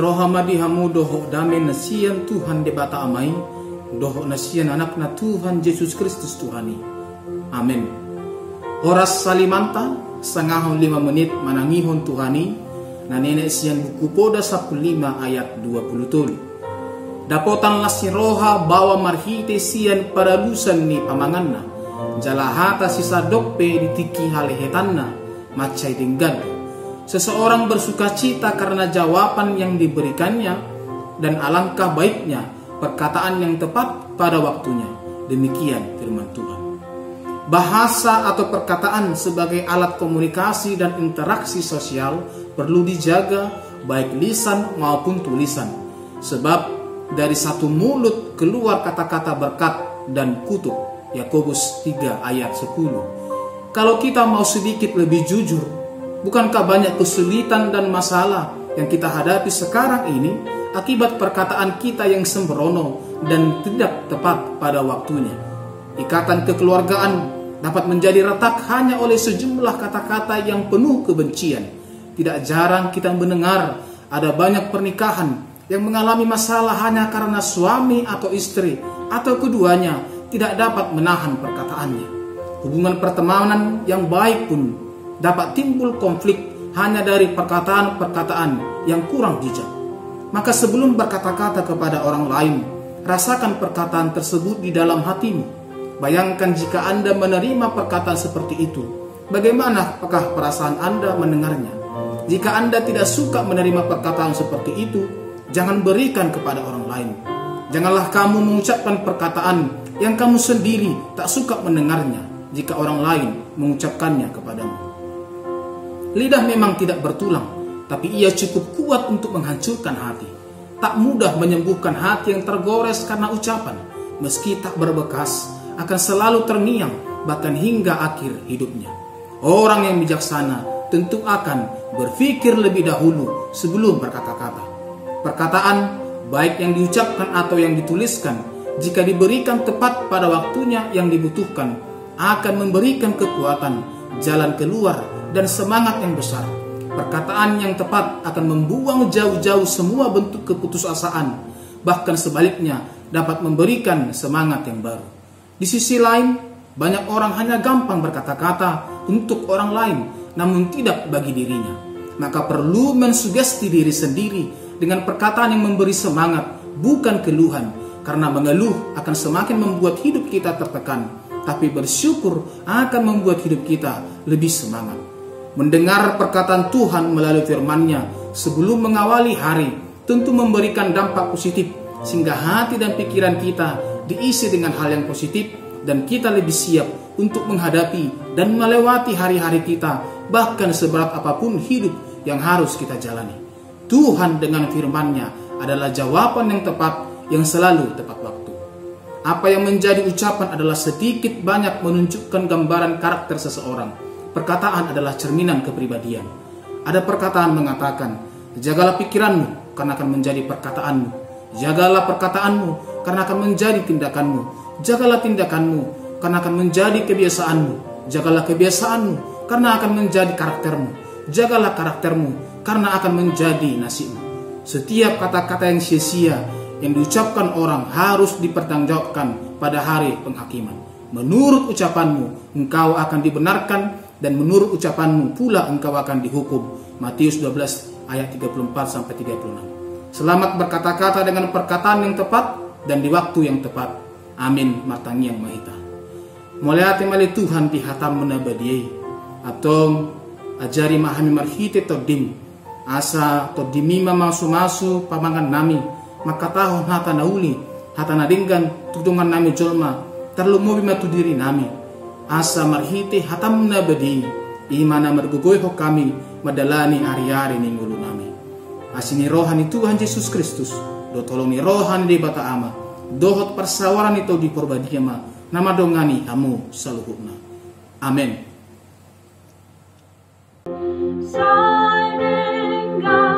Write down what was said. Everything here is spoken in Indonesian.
rohamadi hamu doho dame nasian Tuhan de bata amai, doho nasian anak na Tuhan Yesus Kristus Tuhani. Amin. Horas salimanta, sangahon 5 menit manangihon Tuhani, na nenek sian buku poda 15 ayat 20 tol. Dapotan lasi roha bawa marhite sian paralusan ni pamanganna, jalahata sisa dokpe ditiki halehetanna, macai dinggad. Seseorang bersuka cita karena jawaban yang diberikannya, dan alangkah baiknya perkataan yang tepat pada waktunya. Demikian firman Tuhan. Bahasa atau perkataan sebagai alat komunikasi dan interaksi sosial perlu dijaga baik lisan maupun tulisan. Sebab dari satu mulut keluar kata-kata berkat dan kutuk. Yakobus 3 ayat 10. Kalau kita mau sedikit lebih jujur, bukankah banyak kesulitan dan masalah yang kita hadapi sekarang ini akibat perkataan kita yang sembrono dan tidak tepat pada waktunya? Ikatan kekeluargaan dapat menjadi retak hanya oleh sejumlah kata-kata yang penuh kebencian. Tidak jarang kita mendengar ada banyak pernikahan yang mengalami masalah hanya karena suami atau istri atau keduanya tidak dapat menahan perkataannya. Hubungan pertemanan yang baik pun dapat timbul konflik hanya dari perkataan-perkataan yang kurang bijak. Maka sebelum berkata-kata kepada orang lain, rasakan perkataan tersebut di dalam hatimu. Bayangkan jika Anda menerima perkataan seperti itu, bagaimana apakah perasaan Anda mendengarnya? Jika Anda tidak suka menerima perkataan seperti itu, jangan berikan kepada orang lain. Janganlah kamu mengucapkan perkataan yang kamu sendiri tak suka mendengarnya jika orang lain mengucapkannya kepadamu. Lidah memang tidak bertulang, tapi ia cukup kuat untuk menghancurkan hati. Tak mudah menyembuhkan hati yang tergores karena ucapan. Meski tak berbekas, akan selalu terngiang bahkan hingga akhir hidupnya. Orang yang bijaksana tentu akan berpikir lebih dahulu sebelum berkata-kata. Perkataan, baik yang diucapkan atau yang dituliskan, jika diberikan tepat pada waktunya yang dibutuhkan, akan memberikan kekuatan, jalan keluar, dan semangat yang besar. Perkataan yang tepat akan membuang jauh-jauh semua bentuk keputusasaan, bahkan sebaliknya dapat memberikan semangat yang baru. Di sisi lain, banyak orang hanya gampang berkata-kata untuk orang lain, namun tidak bagi dirinya. Maka perlu mensugesti diri sendiri dengan perkataan yang memberi semangat, bukan keluhan, karena mengeluh akan semakin membuat hidup kita tertekan, tapi bersyukur akan membuat hidup kita lebih semangat. Mendengar perkataan Tuhan melalui firman-Nya sebelum mengawali hari tentu memberikan dampak positif, sehingga hati dan pikiran kita diisi dengan hal yang positif dan kita lebih siap untuk menghadapi dan melewati hari-hari kita, bahkan seberat apapun hidup yang harus kita jalani. Tuhan dengan firman-Nya adalah jawaban yang tepat, yang selalu tepat waktu. Apa yang menjadi ucapan adalah sedikit banyak menunjukkan gambaran karakter seseorang. Perkataan adalah cerminan kepribadian. Ada perkataan mengatakan, jagalah pikiranmu karena akan menjadi perkataanmu. Jagalah perkataanmu karena akan menjadi tindakanmu. Jagalah tindakanmu karena akan menjadi kebiasaanmu. Jagalah kebiasaanmu karena akan menjadi karaktermu. Jagalah karaktermu karena akan menjadi nasibmu. Setiap kata-kata yang sia-sia yang diucapkan orang harus dipertanggungjawabkan pada hari penghakiman. Menurut ucapanmu engkau akan dibenarkan, dan menurut ucapanmu pula engkau akan dihukum. Matius 12 ayat 34-36. Selamat berkata-kata dengan perkataan yang tepat dan di waktu yang tepat. Amin. Martangi yang mahita. Mulai hati mali Tuhan di hatam menabadiai atau ajari mahami marhite todim asa todimima masu-masu pamangan nami maka tahun hata nauli hata nadinggan tudungan nami jolma terlalu mobi matu diri nami asa marhite hatam nabadi imana mergugoy ho kami madalani ari-ari ni ngulu nami asini rohani Tuhan Yesus Kristus do tolong ni rohani di bata ama dohot persawaran itu di porbadiama nama dongani hamu saluhukna. Amin. Shining God.